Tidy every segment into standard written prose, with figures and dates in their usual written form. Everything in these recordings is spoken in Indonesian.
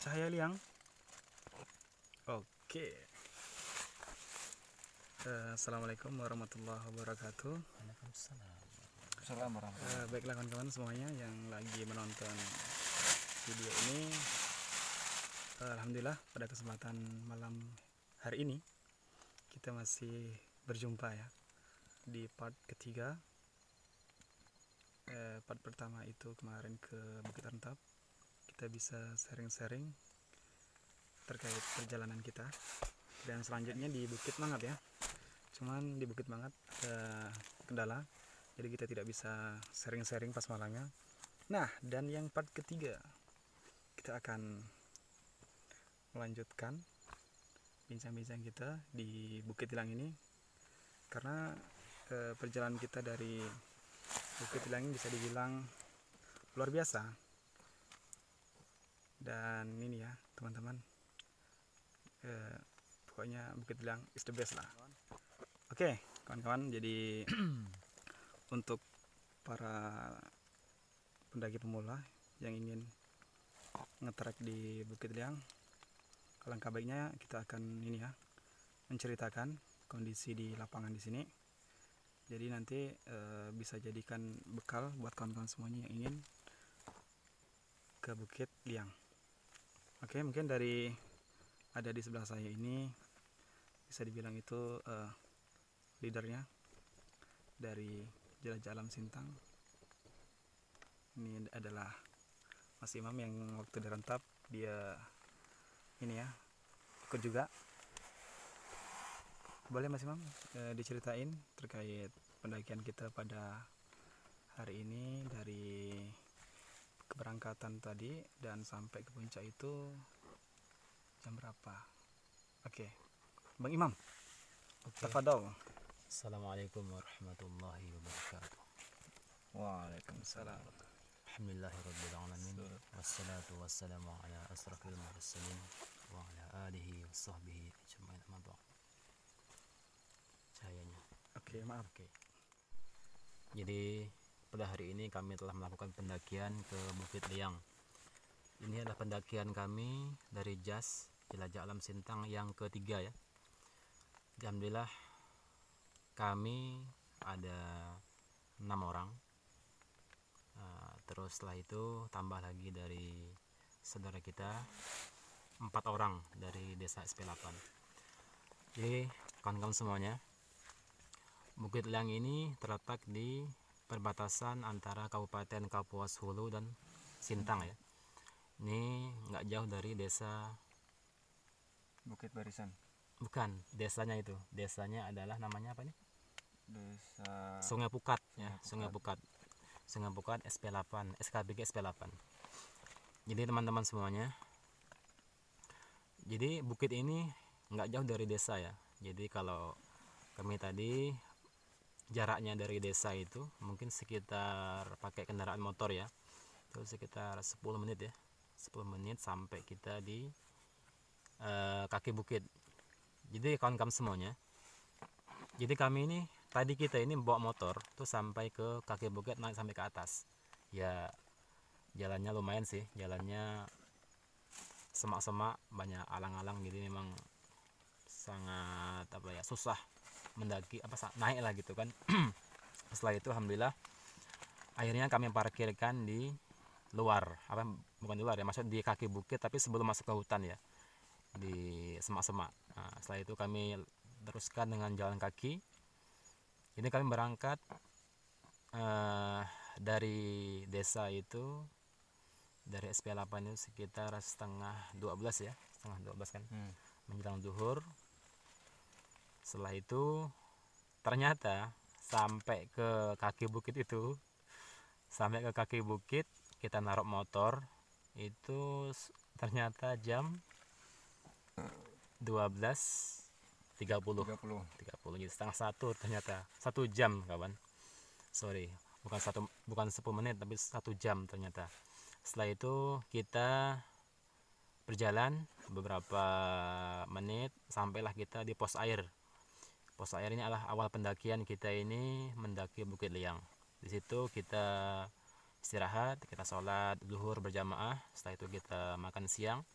Cahaya Liang. Oke. Assalamualaikum warahmatullahi wabarakatuh. Waalaikumsalam warahmatullahi Baiklah kawan-kawan semuanya yang lagi menonton video ini. Alhamdulillah pada kesempatan malam hari ini kita masih berjumpa ya di part ketiga. Part pertama itu kemarin ke Bukit Rentap. Kita bisa sharing-sharing terkait perjalanan kita. Dan selanjutnya di Bukit Mangat ya. Cuman di Bukit Mangat ada kendala, jadi kita tidak bisa sharing-sharing pas malamnya. Nah, dan yang part ketiga kita akan melanjutkan bincang-bincang kita di Bukit Tilang ini, karena perjalanan kita dari Bukit Tilang ini bisa dibilang luar biasa. Dan ini ya teman-teman, pokoknya Bukit Tilang is the best lah. Oke kawan-kawan, jadi untuk para pendaki pemula yang ingin ngetrek di Bukit Liang, alangkah baiknya kita akan ini ya menceritakan kondisi di lapangan di sini. Jadi nanti bisa jadikan bekal buat kawan-kawan semuanya yang ingin ke Bukit Liang. Oke, mungkin dari ada di sebelah saya ini bisa dibilang itu leadernya dari Jelajah Alam Sintang. Ini adalah Mas Imam yang waktu di Rentap dia ini ya ikut juga. Boleh Mas Imam diceritain terkait pendakian kita pada hari ini, dari keberangkatan tadi dan sampai ke puncak itu jam berapa? Oke, Bang Imam, tafadhol. Assalamualaikum warahmatullahi wabarakatuh. Waalaikumsalam. Alhamdulillahirabbil alamin. Wassalatu wassalamu ala asrafil mursalin wa ala alihi washabbihi ajmain, amma ba'd. Cahayanya. Oke, maaf. Jadi pada hari ini kami telah melakukan pendakian ke Bukit Liang. Ini adalah pendakian kami dari JAS Jelajah Alam Sintang yang ketiga ya. Alhamdulillah kami ada 6 orang. Terus setelah itu tambah lagi dari saudara kita 4 orang dari desa SP8. Jadi kawan-kawan semuanya, Bukit Liang ini terletak di perbatasan antara Kabupaten Kapuas Hulu dan Sintang ya. Ini nggak jauh dari desa Bukit Barisan. Bukan, desanya itu. Desanya adalah namanya apa nih? Desa Sungai Pukat ya, Sungai Pukat. Sungai Pukat SP8, SKBG SP8. Jadi teman-teman semuanya, jadi bukit ini nggak jauh dari desa ya. Jadi kalau kami tadi jaraknya dari desa itu mungkin sekitar pakai kendaraan motor ya, itu sekitar 10 menit ya, 10 menit sampai kita di kaki bukit. Jadi kawan-kawan semuanya, jadi kami ini tadi kita ini bawa motor tuh sampai ke kaki bukit, naik sampai ke atas ya. Jalannya lumayan sih, jalannya semak-semak, banyak alang-alang, jadi memang sangat apa ya, susah mendaki naik lah gitu kan. Setelah itu alhamdulillah akhirnya kami parkirkan di luar, bukan di luar ya, maksud di kaki bukit tapi sebelum masuk ke hutan ya, di semak-semak. Nah, setelah itu kami teruskan dengan jalan kaki. Ini kami berangkat dari desa itu, dari SP8 itu sekitar setengah 12 ya, setengah 12 kan, menjelang zuhur. Setelah itu ternyata sampai ke kaki bukit itu, kita naruh motor itu ternyata jam 12.30, jadi setengah satu, ternyata 1 jam kawan, sorry, bukan 10 menit tapi 1 jam ternyata. Setelah itu kita berjalan beberapa menit, sampailah kita di pos air. Pos air ini adalah awal pendakian kita ini mendaki Bukit Liang. Di situ kita istirahat, kita sholat zuhur berjamaah, setelah itu kita makan siang.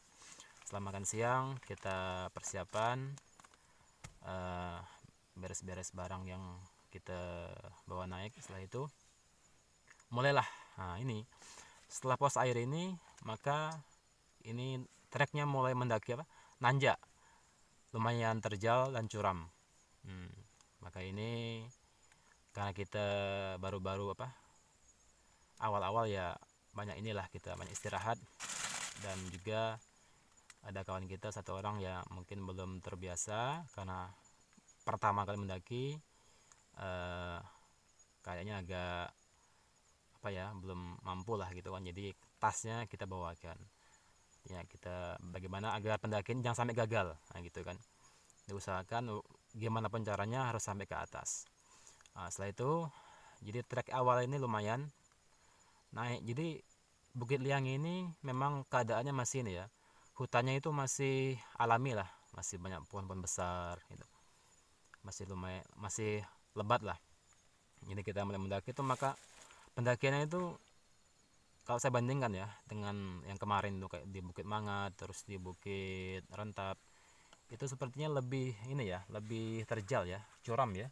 Setelah makan siang kita persiapan, beres-beres barang yang kita bawa naik. Setelah itu mulailah, nah ini setelah pos air ini, maka ini treknya mulai mendaki nanjak, lumayan terjal dan curam. Maka ini karena kita baru-baru awal-awal ya, banyak istirahat. Dan juga ada kawan kita satu orang ya mungkin belum terbiasa karena pertama kali mendaki, kayaknya agak belum mampu lah gitu kan. Jadi tasnya kita bawakan ya, kita bagaimana agar pendakian jangan sampai gagal, nah gitu kan. Diusahakan gimana pun caranya harus sampai ke atas. Setelah itu jadi trek awal ini lumayan naik. Jadi Bukit Liang ini memang keadaannya masih ini ya, hutannya itu masih alami lah, masih banyak pohon-pohon besar gitu, masih lebat lah. Jadi kita mulai mendaki itu, maka pendakiannya itu kalau saya bandingkan ya dengan yang kemarin tuh kayak di Bukit Mangat, terus di Bukit Rentap, itu sepertinya lebih ini ya, lebih terjal ya, curam ya,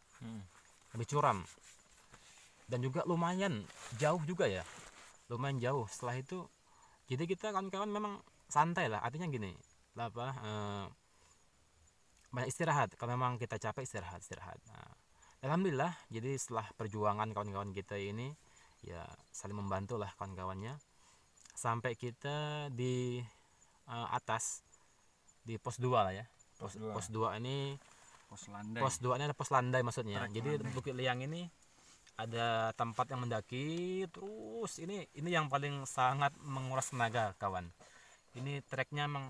lebih curam. Dan juga lumayan jauh juga ya, lumayan jauh. Setelah itu jadi kita kawan-kawan memang santai lah, artinya gini banyak istirahat. Kalau memang kita capek, istirahat. Nah, alhamdulillah, jadi setelah perjuangan kawan-kawan kita ini ya saling membantu lah kawan-kawannya, sampai kita di atas di pos 2 lah ya. Pos 2 ini Pos landai. ada pos landai maksudnya. Trek Jadi landai. Bukit Liang ini ada tempat yang mendaki terus. Ini yang paling sangat menguras tenaga kawan. Ini treknya emang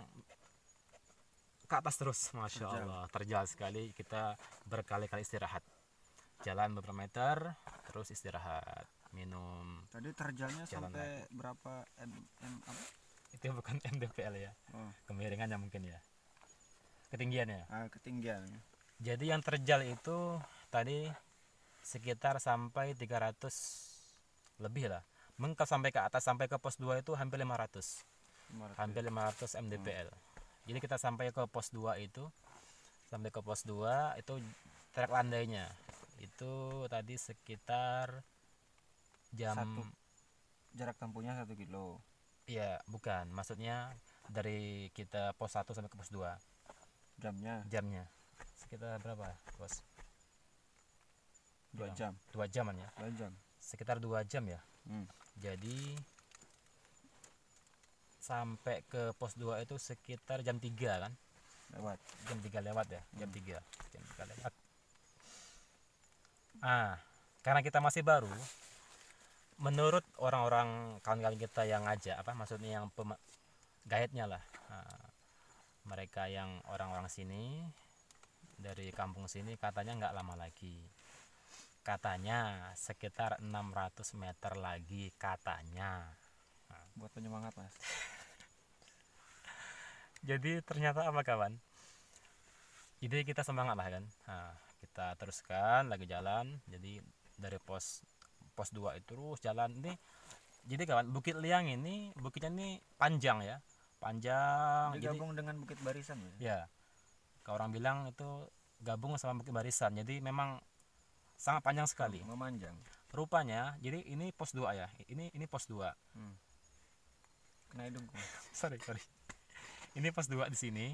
ke atas terus, masya Allah, terjal sekali. Kita berkali-kali istirahat, jalan beberapa meter terus istirahat, minum. Tadi terjalnya Jalan sampai berapa apa? Itu bukan MDPL ya, kemiringannya mungkin ya, ketinggiannya. Ketinggian. Jadi yang terjal itu tadi sekitar sampai 300 lebih lah. Mengkal sampai ke atas, sampai ke pos 2 itu hampir 500 mdpl. Jadi kita sampai ke pos 2 itu, trek landainya itu tadi sekitar jam Jarak tempuhnya 1 kilo. Iya, bukan, maksudnya dari kita pos 1 sampai ke pos 2 jamnya sekitar berapa bos? 2 jam. 2 jaman ya, 2 jam. sekitar 2 jam ya. Jadi sampai ke pos 2 itu sekitar jam 3 kan, jam 3 lewat ya, jam 3 lewat. Karena kita masih baru, menurut orang-orang kawan-kawan kita yang ngajak maksudnya yang guide-nya lah, mereka yang orang-orang sini dari kampung sini, katanya nggak lama lagi, katanya sekitar 600 meter lagi katanya. Buat penyemangat mas. Jadi ternyata apa kawan, jadi kita semangat lah kan. Kita teruskan lagi jalan. Jadi dari pos 2 itu terus jalan ini. Jadi kawan, Bukit Liang ini bukitnya ini panjang ya, panjang. Digabung dengan Bukit Barisan ya, kalau orang bilang itu gabung sama Bukit Barisan. Jadi memang sangat panjang sekali, memanjang rupanya. Jadi ini pos 2 ya, ini pos 2. Kena hidungku. sorry ini pos 2 di sini.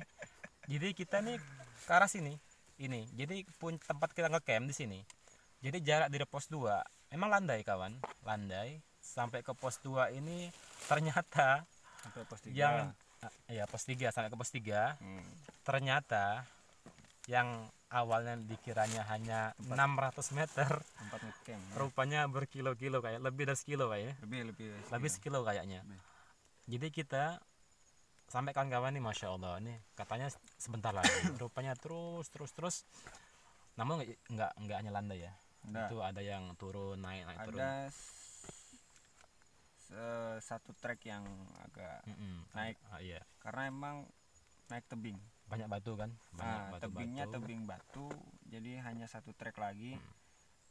Jadi kita nih ke arah sini ini, jadi tempat kita ngecamp di sini. Jadi jarak dari pos 2 emang landai kawan, landai sampai ke pos 2 ini ternyata sampai pos 3. yang pos 3 sampai ke pos 3 ternyata yang awalnya dikiranya hanya 600 meter tempat ngecamp rupanya berkilo-kilo, kayak lebih dari sekilo kayaknya, lebih sekilo kayaknya. Jadi kita sampai kawan-kawan nih, masya Allah, nih katanya sebentar lagi. Rupanya terus, namun nggak hanya landai ya. Itu ada yang turun, naik turun. Ada satu trek yang agak naik. Iya. Karena emang naik tebing, banyak batu kan, tebingnya tebing batu. Jadi hanya satu trek lagi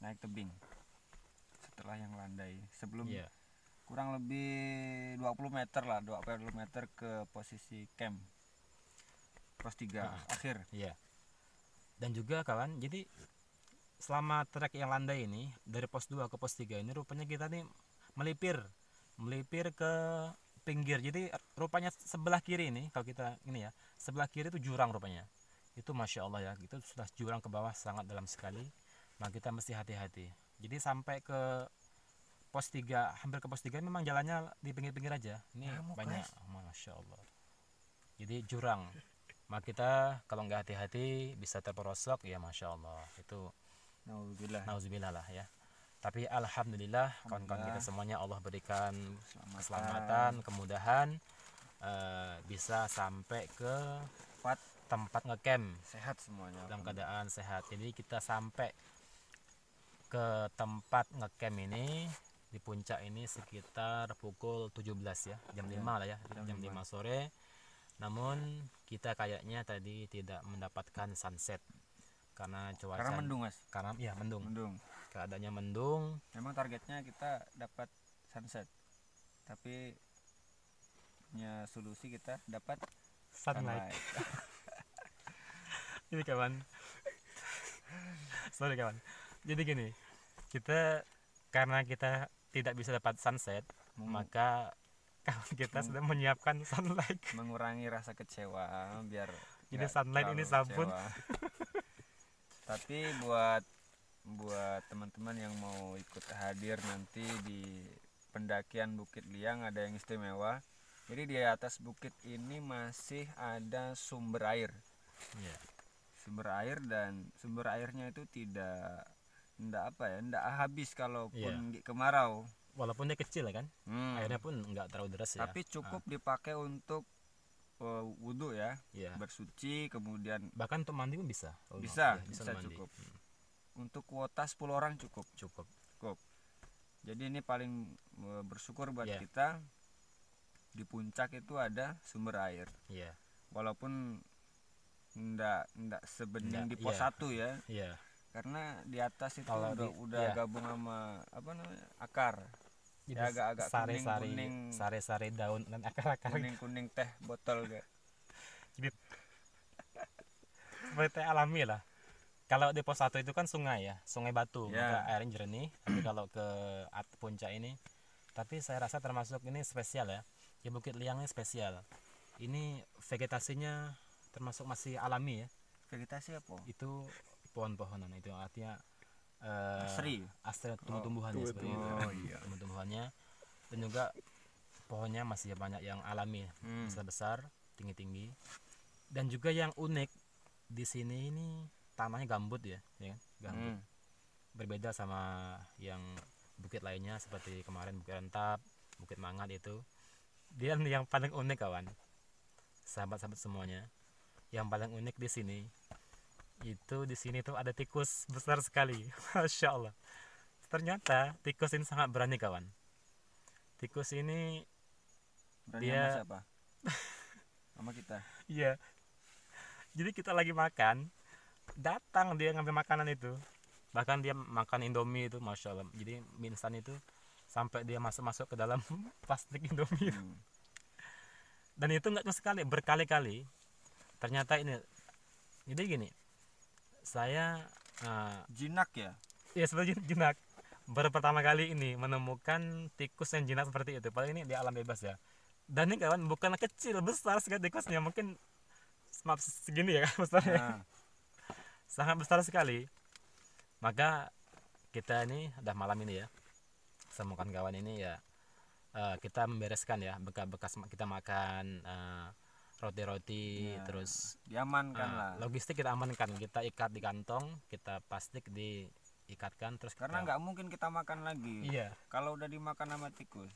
naik tebing setelah yang landai. Sebelum kurang lebih 20 meter lah, 20 meter ke posisi camp. pos 3 akhir. Iya. Dan juga kawan, jadi selama trek yang landai ini dari pos 2 ke pos 3 ini rupanya kita nih melipir ke pinggir. Jadi rupanya sebelah kiri ini, kalau kita ini ya, sebelah kiri itu jurang rupanya. Itu Masya Allah ya, itu sudah jurang ke bawah sangat dalam sekali. Nah kita mesti hati-hati. Jadi sampai ke pos 3, hampir ke pos 3 memang jalannya di pinggir-pinggir aja. Ini banyak, Masya Allah. Jadi jurang. Maka kita kalau nggak hati-hati bisa terperosok ya, Masya Allah. Itu nauzubillah lah ya. Tapi alhamdulillah kawan-kawan kita semuanya Allah berikan keselamatan, kemudahan, bisa sampai ke tempat ngecamp sehat semuanya dalam keadaan sehat. Jadi kita sampai ke tempat ngecamp ini di puncak ini sekitar pukul 17 ya, jam 5 lah ya, jam 5 sore. Namun kita kayaknya tadi tidak mendapatkan sunset karena cuaca, karena mendung, Mas. Karena ya mendung. Keadaannya mendung. Memang targetnya kita dapat sunset, tapi punya solusi kita dapat sunlight. Ini kawan, sorry kawan. Jadi gini, kita karena kita tidak bisa dapat sunset, maka kawan kita sudah menyiapkan sunlight. Mengurangi rasa kecewa biar jadi sunlight ini sabun. Tapi buat teman-teman yang mau ikut hadir nanti di pendakian Bukit Liang ada yang istimewa. Jadi di atas bukit ini masih ada sumber air. Sumber air, dan sumber airnya itu tidak habis kalaupun kemarau. Walaupun dia kecil ya kan, airnya pun nggak terlalu deras ya. Tapi cukup dipakai untuk wudhu ya, bersuci, kemudian bahkan untuk mandi pun bisa. Bisa cukup. Untuk kuota 10 orang cukup. Jadi ini paling bersyukur buat kita di puncak itu ada sumber air. Walaupun enggak sebening di pos 1 ya. Karena di atas itu udah gabung sama akar. Jadi agak-agak kuning, sari-sari daun dan akar-akar, kuning teh botol kayak. Jadi seperti alami lah. Kalau di pos 1 itu kan sungai ya, sungai batu, maka airnya jernih. Tapi kalau ke puncak ini, tapi saya rasa termasuk ini spesial ya. Di Bukit Liang ini spesial. Ini vegetasinya termasuk masih alami ya. Vegetasi apa? Itu pohon-pohonan, itu artinya asri tumbuh-tumbuhannya seperti itu. Tumbuh-tumbuhannya, dan juga pohonnya masih banyak yang alami, besar-besar, tinggi-tinggi. Dan juga yang unik di sini ini tanahnya gambut ya kan? Gambut. Berbeda sama yang bukit lainnya seperti kemarin Bukit Rentap, Bukit Mangat itu. Dia yang paling unik kawan, sahabat-sahabat semuanya, yang paling unik di sini tuh ada tikus besar sekali. Masya Allah. Ternyata tikus ini sangat berani kawan. Tikus ini berani dia sama siapa? Sama kita. Iya. Jadi kita lagi makan, datang dia ngambil makanan itu. Bahkan dia makan Indomie itu, Masya Allah. Jadi mie instan itu sampai dia masuk ke dalam plastik Indomie. Dan itu nggak cuma sekali, berkali-kali. Ternyata ini, jadi gini, saya jinak ya? Iya, sebenarnya jinak. Baru pertama kali ini menemukan tikus yang jinak seperti itu. Padahal ini di alam bebas ya. Dan ini kawan bukan kecil, besar sekali tikusnya. Mungkin maaf segini ya besarnya. Sangat besar sekali. Maka kita ini udah malam ini ya, sama kawan-kawan ini ya, kita membereskan ya bekas kita makan, roti-roti, terus diamankan lah. Logistik kita amankan, kita ikat di kantong, kita plastik diikatkan, terus karena nggak mungkin kita makan lagi. Kalau udah dimakan sama tikus,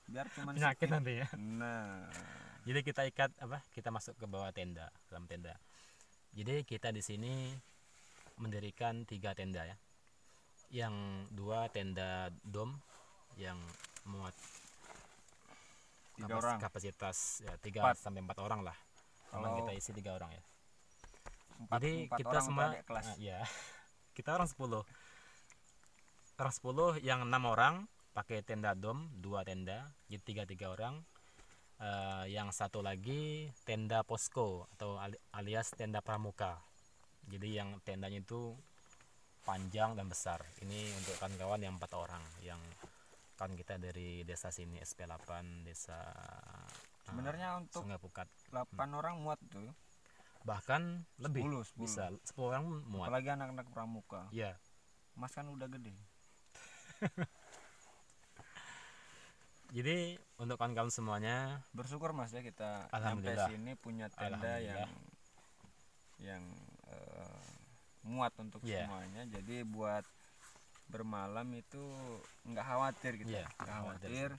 biar cuma penyakit nanti ya. Nah, jadi kita ikat kita masuk ke bawah tenda, dalam tenda. Jadi kita di sini mendirikan 3 tenda ya, yang 2 tenda dom yang muat 3 orang, kapasitas ya 3 sampai 4 orang lah. Kalau kita isi 3 orang ya. Jadi kita semua ya kita orang 10 yang 6 orang pakai tenda dom, 2 tenda, jadi 3 orang. Yang satu lagi tenda posko atau alias tenda pramuka. Jadi yang tendanya itu panjang dan besar. Ini untuk kawan-kawan yang 4 orang, yang kawan kita dari desa sini, SP8 desa Sebenarnya untuk Sungai Pukat. 8 orang muat tuh. Bahkan lebih 10. bisa 10 orang muat. Apalagi anak-anak pramuka. Ya, Mas kan udah gede. jadi untuk kawan-kawan semuanya, Bersyukur Mas ya kita sampai Alhamdulillah. sini punya tenda Alhamdulillah. yang muat untuk Iya. semuanya. Jadi buat bermalam itu nggak khawatir gitu. Iya, Nggak nggak khawatir. khawatir.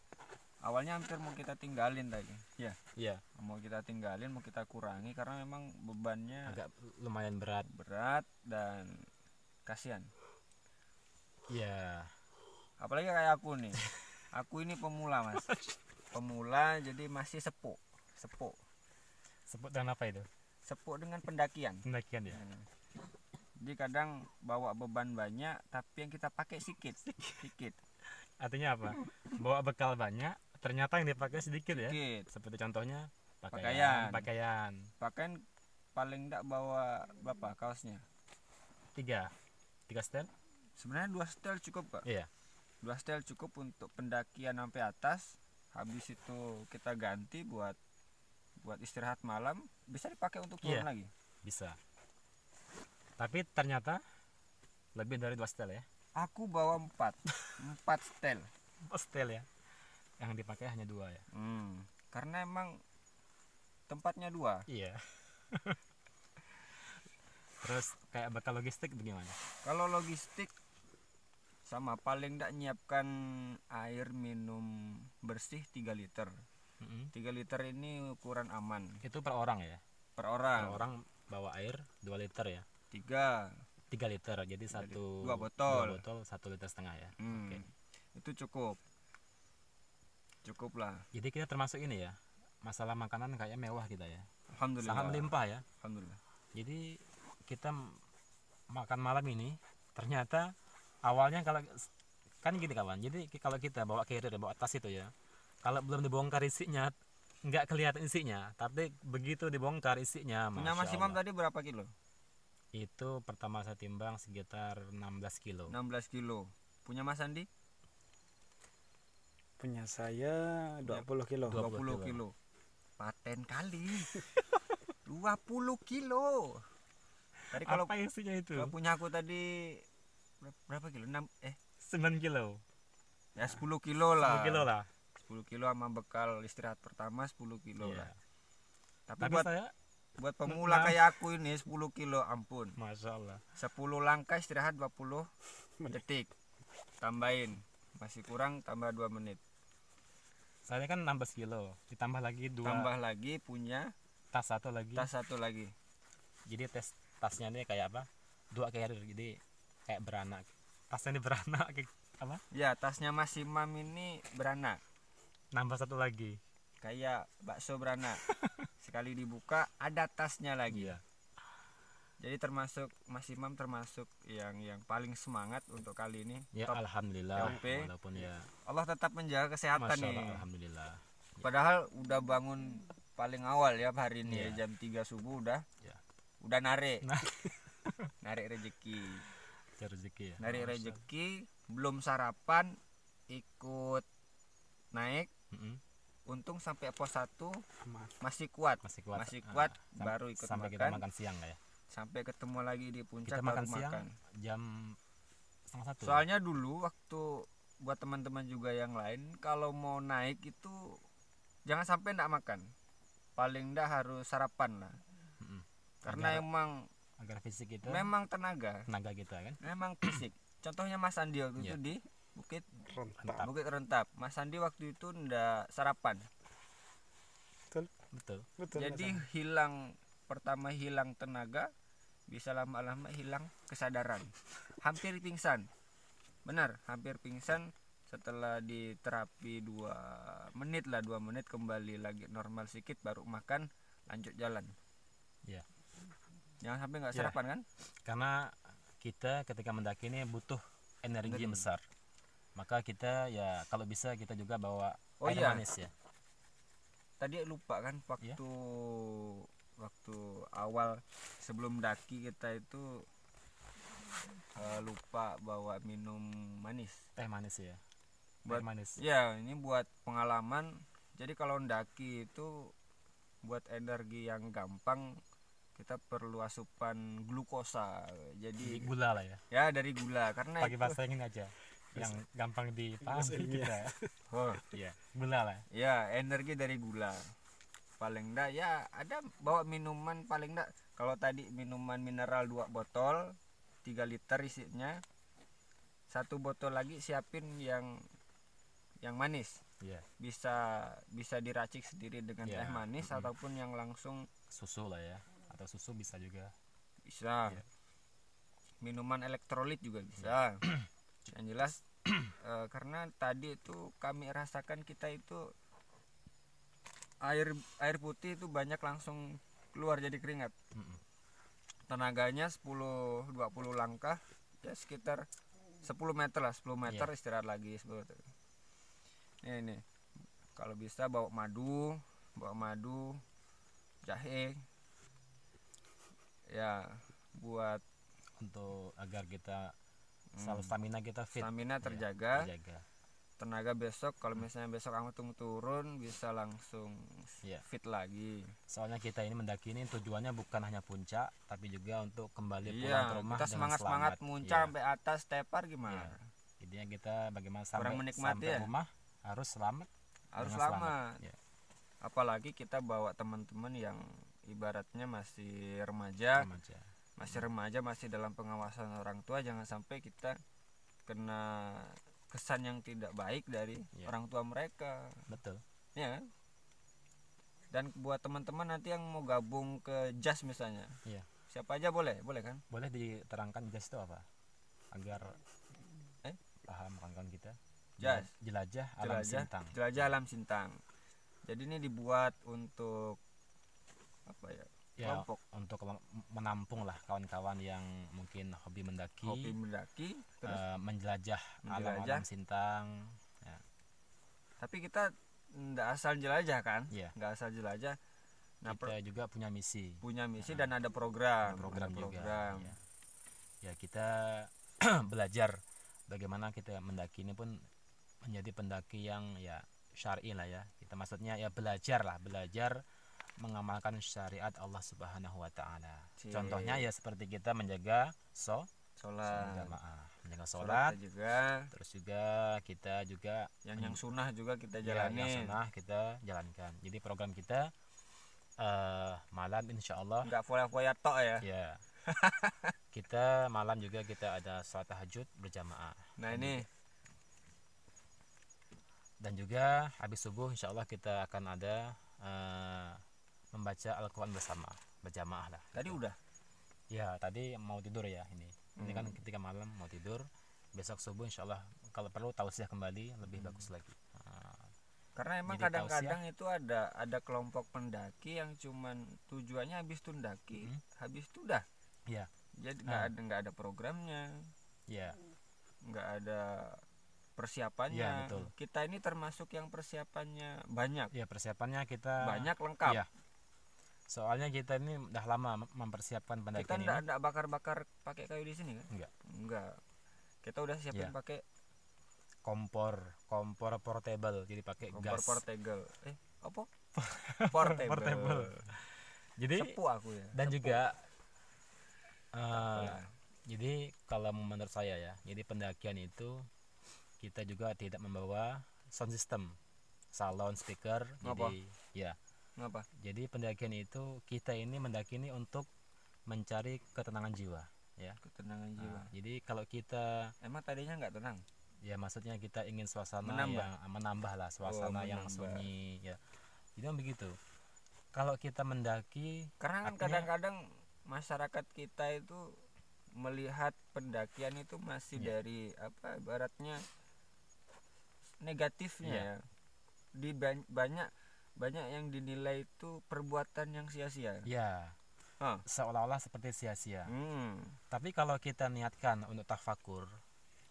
Awalnya hampir mau kita tinggalin tadi. Ya, ya mau kita tinggalin, mau kita kurangi karena memang bebannya agak lumayan berat. berat dan kasihan. Ya, Apalagi kayak aku nih. Aku ini pemula Mas. Pemula jadi masih sepuk sebut dengan apa itu? dengan pendakian. Pendakian ya. Jadi kadang bawa beban banyak tapi yang kita pakai sedikit. Artinya apa? Bawa bekal banyak, ternyata yang dipakai sedikit ya. Sedikit. Seperti contohnya Pakaian. pakaian. Bahkan paling enggak bawa berapa kaosnya? 3 setel. Sebenarnya 2 setel cukup Kak. Iya. 2 setel cukup untuk pendakian sampai atas. Habis itu kita ganti buat istirahat malam, bisa dipakai untuk turun Iya. lagi. Bisa. Tapi ternyata lebih dari 2 setel ya. Aku bawa 4 setel. Setel ya. Yang dipakai hanya 2 ya. Karena emang tempatnya 2. Iya. Terus kayak bekal logistik bagaimana? Kalau logistik sama paling enggak nyiapkan air minum bersih 3 liter. 3 liter ini ukuran aman Itu per orang ya. per Per orang. orang bawa air 2 liter ya. 3 liter. Jadi dua botol. 1,5 liter ya. Oke. Itu cukup lah. Jadi kita termasuk ini ya. Masalah makanan kayak mewah kita ya. Alhamdulillah. Sangat melimpah ya. Alhamdulillah. Jadi kita makan malam ini ternyata awalnya kalau kan gini kawan. Jadi kalau kita bawa carrier, bawa tas itu ya. Kalau belum dibongkar isinya nggak kelihatan isinya, tapi begitu dibongkar isinya, Punya Masya Mas Imam Allah. tadi berapa kilo? Itu pertama saya timbang sekitar 16 kilo. 16 kilo. Punya Mas Andi? Punya saya 20 kilo. 20 20 kilo. Paten kali. 20 kilo. Tadi kalau Apa isinya itu? punya aku tadi berapa kilo? 9 kilo. Ya 10 kilo 10 lah. kilo lah. 10 kilo sama bekal istirahat pertama 10 kilo Iya. lah. Tapi Tapi buat saya pemula kayak aku ini 10 kilo ampun. Masya Allah. 10 langkah istirahat 20 detik. Tambahin. Masih kurang tambah 2 menit. Saya kan 16 kilo, ditambah lagi 2 Tambah lagi punya tas satu lagi. tas satu lagi. Jadi tasnya ini kayak apa? 2 carrier, jadi kayak beranak. Tasnya ini beranak kayak apa? Ya, tasnya Mas Imam ini beranak. Nambah satu lagi. Kayak bakso beranak. Sekali dibuka ada tasnya lagi. Iya. Jadi termasuk Mas Imam termasuk yang paling semangat untuk kali ini. Ya Top. alhamdulillah. TOP. Walaupun ya Allah tetap menjaga kesehatan Masya Allah, nih. alhamdulillah. Padahal udah bangun paling awal ya hari ini Iya. ya, jam 3 subuh udah Ya. udah narik. Nah. Narik rezeki. Cari rezeki ya. Narik Masya rezeki, belum sarapan, ikut naik. Mm-mm. Untung sampai pos 1 Aman. masih kuat. Masih kuat. Masih kuat, Sam- baru ikut sampai makan. kita makan siang lah ya. Sampai ketemu lagi di puncak Kita makan baru siang makan. jam 12:30. Soalnya dulu waktu buat teman-teman juga yang lain kalau mau naik itu jangan sampai ndak makan. Paling ndak harus sarapan lah. Mm-mm. Karena Agar- emang agar fisik kita, memang tenaga, kita kan. memang fisik. Contohnya Mas Andi waktu itu Iya. di Bukit Rentap. Bukit Rentap. Mas Andi waktu itu ndak sarapan. Betul. Betul. Jadi Mas. pertama hilang tenaga, bisa lama-lama hilang kesadaran. Hampir pingsan. Benar, hampir pingsan. Setelah diterapi 2 menit lah, 2 menit kembali lagi normal sedikit baru makan, lanjut jalan. Iya. Jangan sampai nggak Iya. sarapan kan? Karena kita ketika mendaki ini butuh energi yang Energi. besar. Maka kita ya kalau bisa kita juga bawa Oh air iya. manis ya. tadi lupa kan waktu awal sebelum daki kita itu lupa bawa minum manis. Teh manis ya. Buat Teh manis. ya ini buat pengalaman. Jadi kalau daki itu buat energi yang gampang kita perlu asupan glukosa. Jadi Jadi gula lah ya. ya dari gula karena Pakai itu bahasa ini aja. Yang gampang dipahami kita. oh Iya, gula lah. ya energi dari gula. Paling enggak ya ada bawa minuman paling enggak. Kalau tadi minuman mineral 2 botol 3 liter isinya, 1 botol lagi siapin yang manis. Iya, Bisa diracik sendiri dengan Iya, teh manis ataupun yang langsung susu lah ya. Atau susu bisa juga. bisa. Iya. Minuman elektrolit juga bisa. Yang jelas karena tadi itu kami rasakan kita itu air putih itu banyak langsung keluar jadi keringat. Mm-mm. Tenaganya 10-20 langkah ya sekitar 10 meter lah, 10 meter Iya. istirahat lagi 10 meter. Ini kalau bisa bawa madu, jahe ya buat Untuk agar kita selalu stamina kita fit. stamina Iya, terjaga. terjaga. Tenaga besok kalau misalnya besok anggung turun bisa langsung Iya. fit lagi. Soalnya kita ini mendaki ini tujuannya bukan hanya puncak, tapi juga untuk kembali pulang ke Iya, rumah kita dengan semangat selamat. muncak Iya. sampai atas tepar gimana? Iya. Intinya kita bagaimana Kurang menikmati ya? rumah harus selamat. Harus dengan selamat. Iya. Apalagi kita bawa teman-teman yang ibaratnya masih remaja, masih dalam pengawasan orang tua, jangan sampai kita kena kesan yang tidak baik dari Iya. orang tua mereka. Betul. Ya. Dan buat teman-teman nanti yang mau gabung ke JAS misalnya. Iya. Siapa aja boleh kan? Boleh diterangkan JAS itu apa? Agar paham kawan-kawan kita. JAS. Jelajah alam sintang. Jelajah alam sintang. Jadi ini dibuat untuk apa ya? Ya, Kelompok untuk menampung lah kawan-kawan yang mungkin hobi mendaki, terus menjelajah menjelajah. alam sintang. Ya. Tapi kita nggak asal jelajah kan? Iya. Nggak asal jelajah. Nah, Kita juga punya misi. punya misi dan ada program. Program Ada juga. Ya, kita belajar bagaimana kita mendaki ini pun menjadi pendaki yang ya syar'i lah ya. Kita maksudnya ya belajar mengamalkan syariat Allah Subhanahu wa taala. Cik. Contohnya ya seperti kita menjaga Sholat jamaah, menjaga Sholat sholat, juga. terus juga kita juga Yang sunnah juga kita ya, yang jalani. sunnah kita jalankan. Jadi program kita malam insya Allah Nggak foya-foya tok ya. ya kita malam juga kita ada sholat tahajud berjamaah. Nah ini Dan juga habis subuh insya Allah kita akan ada membaca Al-Quran bersama berjamaah lah. tadi udah. Ya tadi mau tidur ya ini kan ketika malam mau tidur, besok subuh insya Allah kalau perlu tausiah kembali lebih bagus lagi. Karena emang Jadi kadang-kadang itu ada kelompok pendaki yang cuman tujuannya habis itu ndaki, habis itu udah. Ya Jadi nggak ada programnya, ya nggak ada persiapannya. Ya, betul. Kita ini termasuk yang persiapannya banyak, ya persiapnya kita banyak lengkap. ya. Soalnya kita ini udah lama mempersiapkan Kita pendakian ini. nggak bakar-bakar pakai kayu di sini kan? Enggak. Kita udah siapin Ya. pakai kompor portable, jadi pakai kompor gas. portable. Apa? Portable. Jadi Sepuh aku ya. dan sepuh. juga Ya. jadi kalau menurut saya ya, jadi pendakian itu kita juga tidak membawa sound system, salon, speaker. Ngapa? Jadi ya, Ngapa? jadi pendakian itu kita ini mendaki ini untuk mencari ketenangan jiwa ya. Ketenangan jiwa. Jadi kalau kita Emang tadinya nggak tenang? ya maksudnya kita ingin suasana Menambah. yang menambah lah suasana yang menambah. sunyi ya. Jadi kan begitu. Kalau kita mendaki Karena kan artinya- kadang-kadang masyarakat kita itu melihat pendakian itu masih dari apa ibaratnya negatifnya Iya. ya. Di banyak yang dinilai itu perbuatan yang sia-sia. ya Hah. seolah-olah seperti sia-sia. Hmm. Tapi kalau kita niatkan untuk tafakur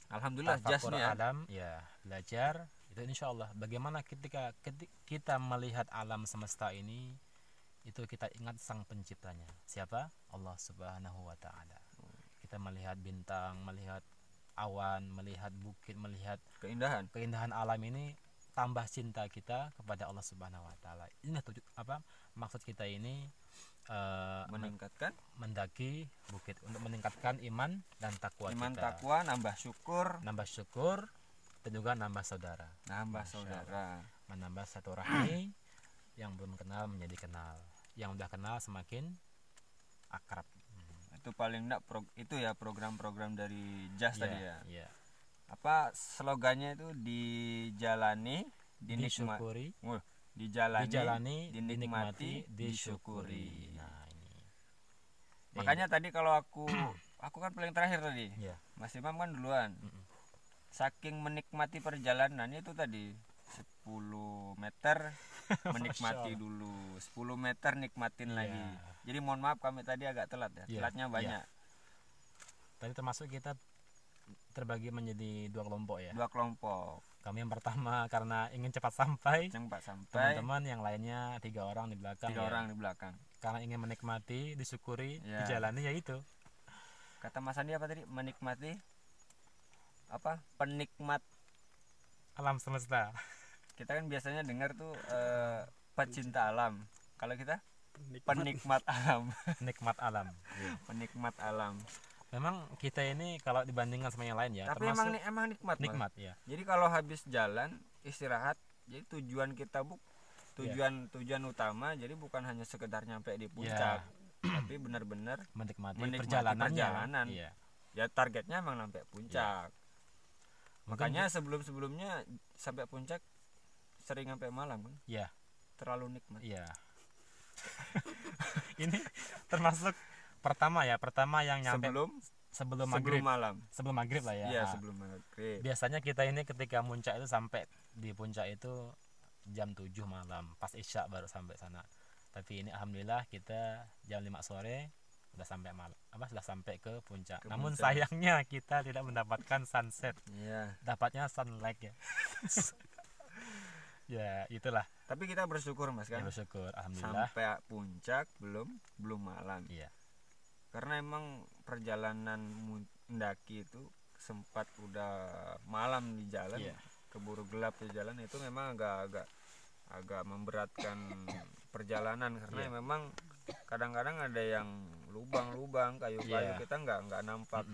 Alhamdulillah jas nih ya. alam ya, belajar itu itu insya Allah. Bagaimana ketika kita melihat alam semesta ini, itu kita ingat sang penciptanya. Siapa? Allah Subhanahu wa Ta'ala. Kita melihat bintang, melihat awan, melihat bukit, melihat keindahan alam ini, tambah cinta kita kepada Allah Subhanahu wa Ta'ala. Ini maksud kita ini, mendaki bukit untuk meningkatkan iman dan takwa kita. Takwa, nambah syukur, dan juga nambah saudara. Menambah satu rahmi yang belum kenal menjadi kenal, yang udah kenal semakin akrab. Itu paling enggak itu ya program-program dari JAS tadi ya. Iya. Apa slogannya itu, dijalani, disyukuri, dijalani, dinikmati, disyukuri. Nah, ini. Makanya tadi kalau aku kan paling terakhir tadi. Iya. Mas Imam kan duluan. Saking menikmati perjalanan itu tadi 10 meter menikmati dulu, 10 meter nikmatin lagi. Jadi mohon maaf kami tadi agak telat ya. Telatnya banyak. Tadi termasuk kita terbagi menjadi 2 kelompok ya. 2 kelompok. Kami yang pertama karena ingin cepat sampai. Teman-teman yang lainnya 3 orang di belakang. 3 orang di belakang. Karena ingin menikmati, disyukuri, dijalani, ya itu. Kata Mas Andi apa tadi? Menikmati apa? Penikmat alam semesta. Kita kan biasanya dengar tuh pecinta alam. Kalau kita penikmat alam. Penikmat alam. Penikmat alam. Memang kita ini kalau dibandingkan sama yang lain ya, tapi emang nikmat. Nikmat ya. Jadi kalau habis jalan istirahat, jadi tujuan kita tujuan utama, jadi bukan hanya sekedar nyampe di puncak, tapi benar-benar menikmati perjalanan. Iya. Ya targetnya emang sampai puncak. Makanya sebelumnya sampai puncak sering sampai malam kan? Iya. Terlalu nikmat. Iya. Ini termasuk pertama yang nyampe sebelum malam. Sebelum maghrib lah ya. Iya, sebelum maghrib. Biasanya kita ini ketika muncak itu sampai di puncak itu jam 7 malam, pas isya baru sampai sana. Tapi ini alhamdulillah kita jam 5 sore sudah sampai ke puncak. Namun sayangnya kita tidak mendapatkan sunset. Iya. Dapatnya sunlight ya. Ya, itulah. Tapi kita bersyukur Mas kan? Bersyukur alhamdulillah. Sampai puncak belum malam. Iya. Karena emang perjalanan mendaki itu sempat udah malam di jalan, keburu gelap di jalan, itu memang agak memberatkan perjalanan karena memang kadang-kadang ada yang lubang-lubang, kayu-kayu kita nggak nampak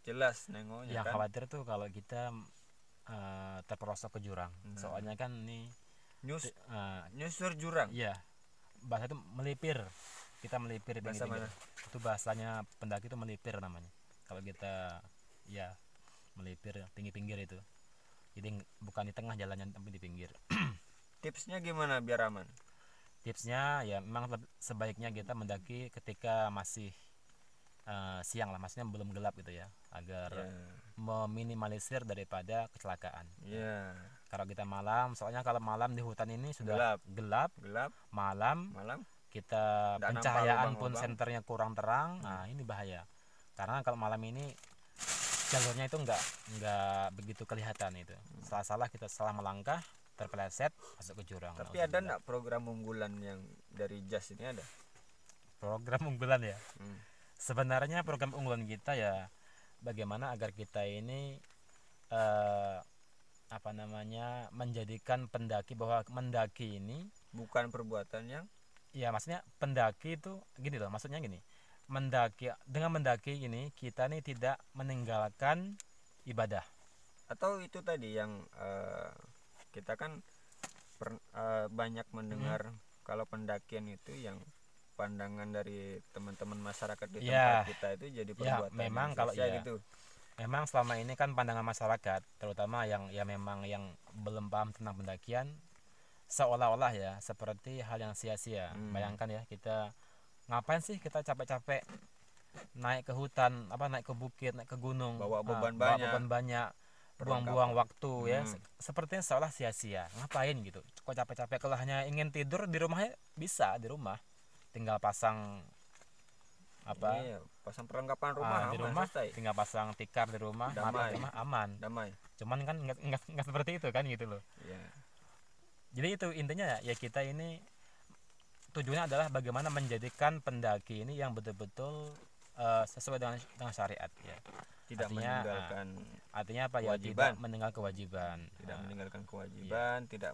jelas nengoknya. Yang khawatir tuh kalau kita terperosok ke jurang. Soalnya kan ini nyusur jurang. Iya. Bahasa itu melipir. Kita melipir di pinggir. Itu bahasanya pendaki itu melipir namanya. Kalau kita melipir pinggir-pinggir itu. Jadi bukan di tengah jalannya tapi di pinggir. Tipsnya gimana biar aman? Tipsnya ya memang sebaiknya kita mendaki ketika masih siang lah, maksudnya belum gelap gitu ya, agar meminimalisir daripada kecelakaan. Kalau kita malam, soalnya kalau malam di hutan ini sudah gelap malam kita pencahayaan pun senternya kurang terang. Nah ini bahaya, karena kalau malam ini jalurnya itu nggak begitu kelihatan itu. Salah kita salah melangkah, terpeleset masuk ke jurang. Tapi ada nggak program unggulan yang dari JAS ini ada? Program unggulan ya. Sebenarnya program unggulan kita ya bagaimana agar kita ini menjadikan pendaki bahwa mendaki ini bukan perbuatan yang maksudnya pendaki itu gini loh, maksudnya gini, dengan mendaki ini kita nih tidak meninggalkan ibadah. Atau itu tadi yang kita kan banyak mendengar kalau pendakian itu yang pandangan dari teman-teman masyarakat di tempat kita itu jadi perbuatan memang kalau gitu. Memang selama ini kan pandangan masyarakat, terutama yang memang yang belum paham tentang pendakian, seolah-olah ya seperti hal yang sia-sia. Bayangkan ya, kita ngapain sih kita capek-capek naik ke hutan, naik ke bukit, naik ke gunung, bawa beban banyak, buang-buang waktu ya, sepertinya seolah sia-sia. Ngapain gitu? Kok capek-capek? Kalau hanya ingin tidur di rumahnya bisa di rumah, tinggal pasang Iya, pasang perlengkapan rumah di aman, rumah selesai. tinggal pasang tikar di rumah, Damai. mati rumah aman. Damai. Cuman kan nggak seperti itu kan gitu loh. Iya. Jadi itu intinya ya kita ini tujuannya adalah bagaimana menjadikan pendaki ini yang betul-betul sesuai dengan syariat ya. Tidak Artinya, meninggalkan Artinya apa ya? kewajiban. Tidak meninggal kewajiban. tidak meninggalkan kewajiban, tidak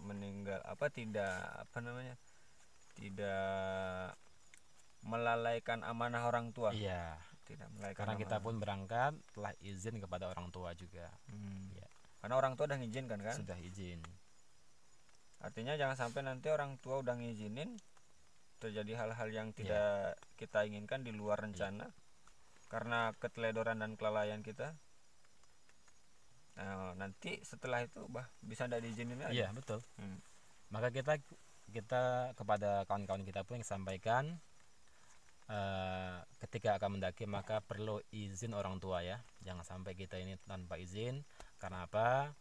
tidak melalaikan amanah orang tua. Iya. Tidak melalaikan Karena kita amanah. pun berangkat telah izin kepada orang tua juga. Ya. Karena orang tua udah ngizinkan kan? Sudah izin. Artinya jangan sampai nanti orang tua udah ngizinin terjadi hal-hal yang tidak kita inginkan di luar rencana karena keteledoran dan kelalaian kita. Nah, nanti setelah itu bisa tidak diizinin lagi. Iya, betul. Maka kita kepada kawan-kawan kita pun yang sampaikan ketika akan mendaki maka perlu izin orang tua ya. Jangan sampai kita ini tanpa izin. Karena apa?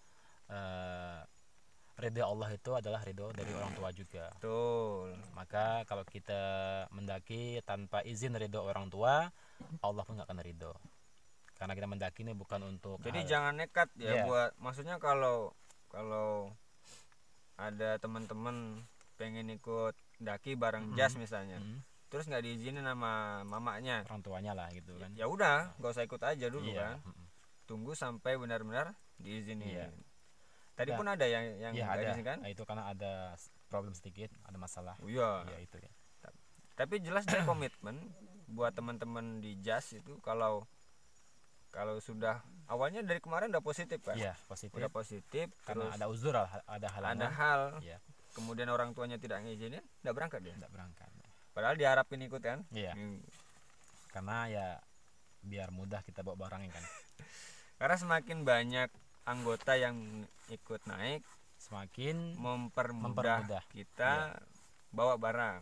Ridho Allah itu adalah ridho dari orang tua juga. Betul. Maka kalau kita mendaki tanpa izin ridho orang tua, Allah pun nggak akan ridho. Karena kita mendaki ini bukan untuk Jadi jangan nekat ya Iya. buat, maksudnya kalau ada teman-teman pengen ikut daki bareng jas misalnya, terus nggak diizinin sama mamanya, orang tuanya lah gitu kan. ya udah nggak usah ikut aja dulu Iya. kan. Tunggu sampai benar-benar diizinin. Iya. Tadi Nah, pun ada yang Iya nggak ada. diizinkan. Nah, itu karena ada problem sedikit, ada masalah. Oh, iya. Iya itu ya. Tapi jelas dia komitmen buat teman-teman di jas itu kalau sudah awalnya dari kemarin udah positif kan. Iya, positif. Udah positif Karena terus ada uzur lah, ada halangan. ada hal, Iya, kemudian orang tuanya tidak ngizinin, udah berangkat dia. tidak berangkat. Padahal diharapin ikut kan. Iya. Karena ya biar mudah kita bawa barangnya kan. Karena semakin banyak anggota yang ikut naik, Semakin mempermudah kita bawa barang.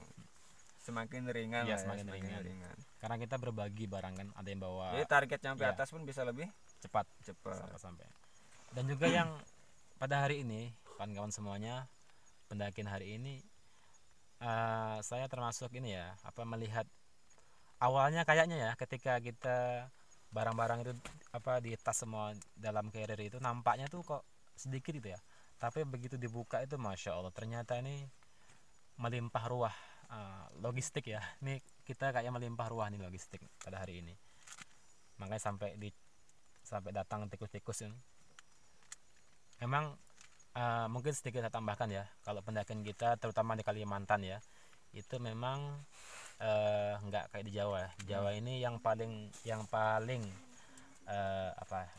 Semakin ringan Iya, lah ya, semakin ringan. Karena kita berbagi barang kan, ada yang bawa Jadi target sampai Iya. atas pun bisa lebih cepat cepat. sampai. Dan juga yang pada hari ini kawan-kawan semuanya pendakian hari ini saya termasuk ini ya, melihat awalnya kayaknya ya ketika kita barang-barang itu di tas semua dalam carrier itu nampaknya tuh kok sedikit gitu ya. Tapi begitu dibuka itu masya Allah ternyata ini melimpah ruah logistik ya. Ini kita kayak melimpah ruah nih logistik pada hari ini. Makanya sampai datang tikus-tikus ini. Memang mungkin sedikit saya tambahkan ya, kalau pendakian kita terutama di Kalimantan ya, itu memang nggak kayak di Jawa. Jawa ini yang paling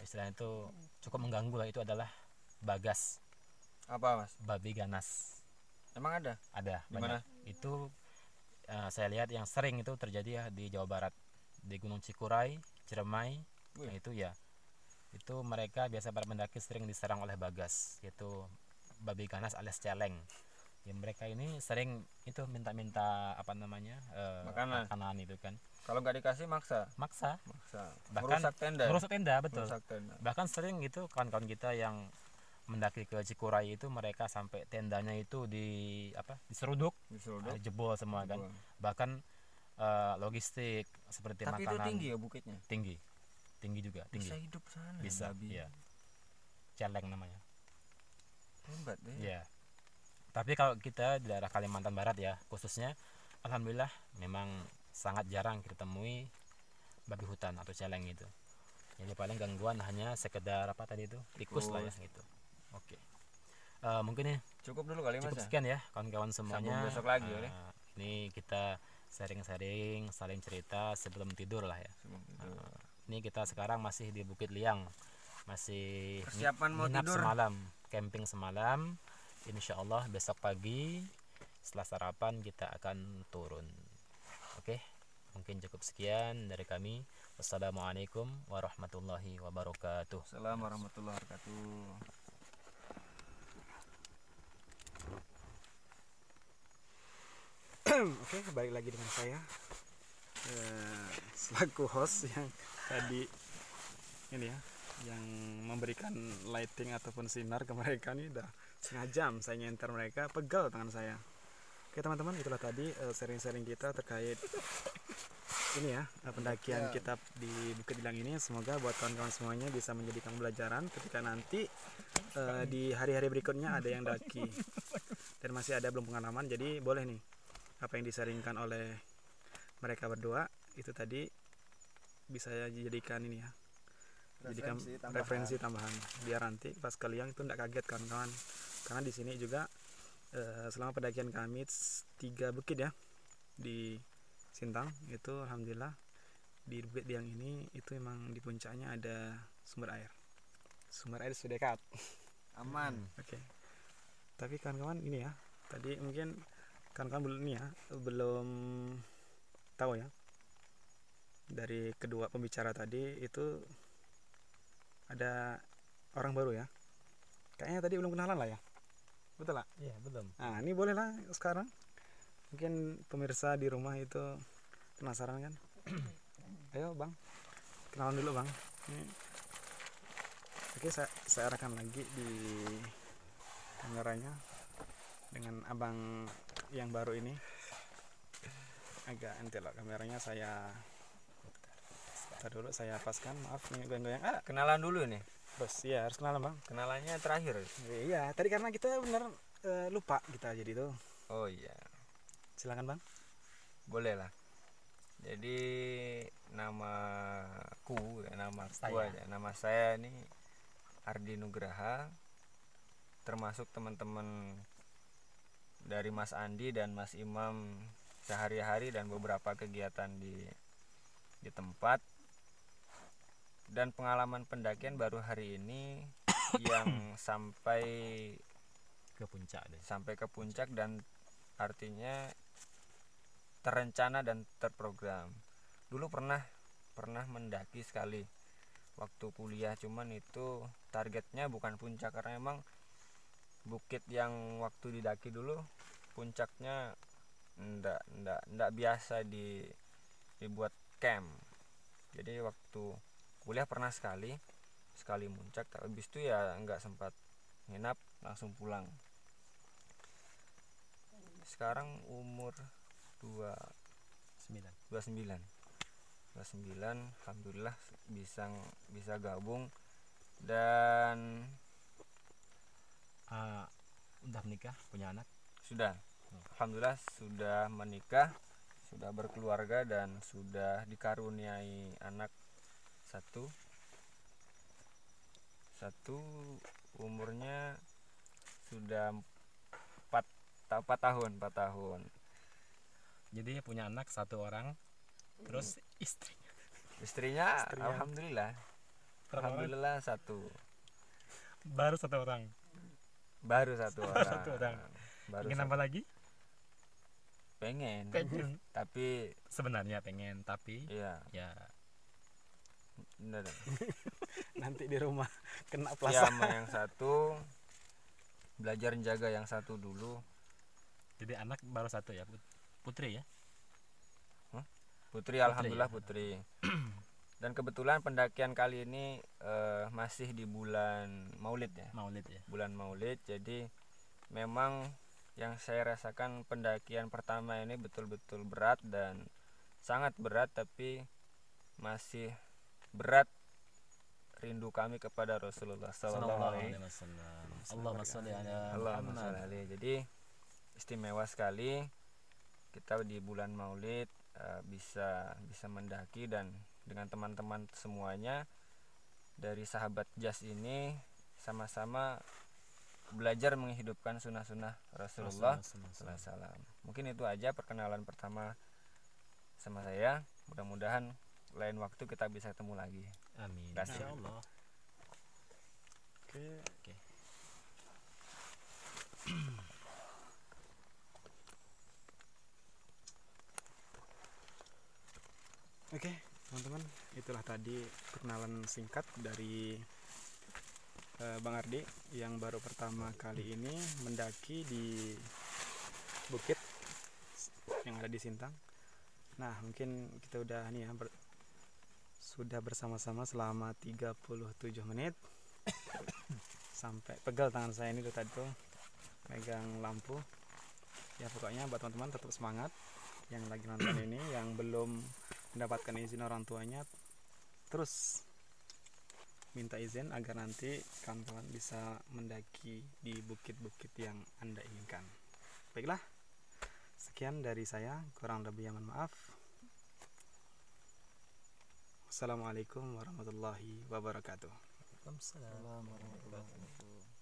istilahnya itu cukup mengganggu lah, itu adalah bagas, Apa mas? babi ganas. Emang ada? Ada Di mana? banyak. Itu saya lihat yang sering itu terjadi ya di Jawa Barat, di Gunung Cikuray, Ciremai. Wih. Nah, itu ya, itu mereka biasa para pendaki sering diserang oleh bagas, yaitu babi ganas alias celeng. Ya, mereka ini sering itu minta makanan itu kan, Kalau nggak dikasih maksa. maksa, bahkan Merusak tenda. merusak tenda, betul. Merusak tenda. Bahkan sering itu kawan-kawan kita yang mendaki ke Cikuray itu mereka sampai tendanya itu diseruduk, Diseruduk. jebol semua kan. Jebol. Bahkan logistik seperti Tapi itu makanan tinggi ya bukitnya. tinggi juga, tinggi. Bisa hidup sana. Bisa, babi. iya. Celeng namanya. Hebat deh. Iya. Tapi kalau kita di daerah Kalimantan Barat ya, khususnya alhamdulillah memang sangat jarang kita temui babi hutan atau celeng itu. Jadi paling gangguan hanya sekedar tikus lah ya gitu. Oke. Mungkin Cukup dulu kali mas cukup ya. sekian ya kawan-kawan semuanya. Sambung besok lagi, boleh? Ini kita sharing-sharing, saling cerita sebelum tidur lah ya. Sebelum tidur. Ini kita sekarang masih di Bukit Liang, masih Persiapan mau nginap tidur. semalam, camping semalam. Insya Allah besok pagi setelah sarapan kita akan turun. Oke, mungkin cukup sekian dari kami. Wassalamualaikum warahmatullahi wabarakatuh. Assalamualaikum warahmatullahi wabarakatuh. Oke, balik lagi dengan saya selaku host yang tadi ini ya, yang memberikan lighting ataupun sinar ke mereka. Nih udah setengah jam saya nyenter mereka, pegal tangan saya. Oke teman-teman, itulah tadi sharing-sharing kita terkait ini ya pendakian kita di Bukit Dilang ini. Semoga buat kawan-kawan semuanya bisa menjadikan pembelajaran ketika nanti di hari-hari berikutnya ada yang daki dan masih ada belum pengalaman. Jadi boleh nih apa yang disaringkan oleh mereka berdua itu tadi bisa dijadikan ini ya, jadikan referensi tambahan biar nanti pas kalian itu tidak kaget kawan-kawan, karena di sini juga selama pendakian kami 3 bukit ya di Sintang itu alhamdulillah di Bukit Diang ini itu memang di puncaknya ada sumber air sudah dekat Aman. oke. Tapi kawan-kawan ini ya tadi mungkin kawan-kawan belum ini ya belum tahu ya, dari kedua pembicara tadi itu ada orang baru ya, kayaknya tadi belum kenalan lah ya, betul lah? Iya, belum. Nah ini bolehlah sekarang, mungkin pemirsa di rumah itu penasaran kan. Ayo bang, kenalan dulu bang. Oke, saya arahkan lagi di kameranya dengan abang yang baru ini. Agak entelok kameranya, saya tar dulu, saya paskan, maaf ini goyang-goyang. Kenalan dulu nih. Terus ya harus kenalan bang. Kenalannya terakhir. Iya tadi karena kita bener lupa kita jadi itu. Oh iya. Silakan bang. Boleh lah. Jadi namaku ya, nama saya ini Ardi Nugraha, termasuk teman-teman dari Mas Andi dan Mas Imam sehari-hari dan beberapa kegiatan di tempat. Dan pengalaman pendakian baru hari ini yang sampai Ke puncak deh. sampai ke puncak, dan artinya terencana dan terprogram. Dulu pernah mendaki sekali waktu kuliah, cuman itu targetnya bukan puncak karena emang bukit yang waktu didaki dulu puncaknya ndak biasa dibuat camp. Jadi waktu kuliah pernah sekali muncak, habis itu ya nggak sempat nginap, langsung pulang. Sekarang umur 29, alhamdulillah bisa gabung dan Udah menikah, punya anak? sudah, alhamdulillah sudah menikah, sudah berkeluarga dan sudah dikaruniai anak satu umurnya sudah 4 tahun. Jadi punya anak 1 orang, terus Istrinya Istrinya. alhamdulillah Berapa orang? 1. Baru 1 orang. Baru 1 orang. Satu orang. Baru Ingin satu. nambah lagi? Pengen. Pengen. Tapi Sebenarnya pengen, tapi iya, ya bener. Nanti di rumah kena Ya, plaza. sama yang satu belajar jaga yang satu dulu. jadi anak baru 1 ya, putri ya. Putri, alhamdulillah ya? putri. Dan kebetulan pendakian kali ini masih di bulan Maulid ya. Maulid ya. Bulan Maulid, jadi memang yang saya rasakan pendakian pertama ini betul-betul berat dan sangat berat, tapi masih berat rindu kami kepada Rasulullah sallallahu alaihi wasallam. Allahumma sholli ala Allahumma Muhammad. sholli alaihi. Jadi istimewa sekali kita di bulan Maulid bisa mendaki, dan dengan teman-teman semuanya dari sahabat Jas ini sama-sama belajar menghidupkan sunnah-sunnah Rasulullah sallallahu alaihi wasallam. Mungkin itu aja perkenalan pertama sama saya. Mudah-mudahan lain waktu kita bisa ketemu lagi. Amin. Kasih. Insyaallah. Oke. Oke, teman-teman, itulah tadi perkenalan singkat dari Bang Ardi yang baru pertama kali ini mendaki di bukit yang ada di Sintang. Nah, mungkin kita udah nih ya sudah bersama-sama selama 37 menit. Sampai pegal tangan saya ini tuh tadi tuh megang lampu. Ya pokoknya buat teman-teman tetap semangat yang lagi nonton ini, yang belum mendapatkan izin orang tuanya, terus minta izin agar nanti kawan-kawan bisa mendaki di bukit-bukit yang Anda inginkan. Baiklah, sekian dari saya, kurang lebih mohon maaf. Wassalamualaikum warahmatullahi wabarakatuh. Waalaikumsalam warahmatullahi wabarakatuh.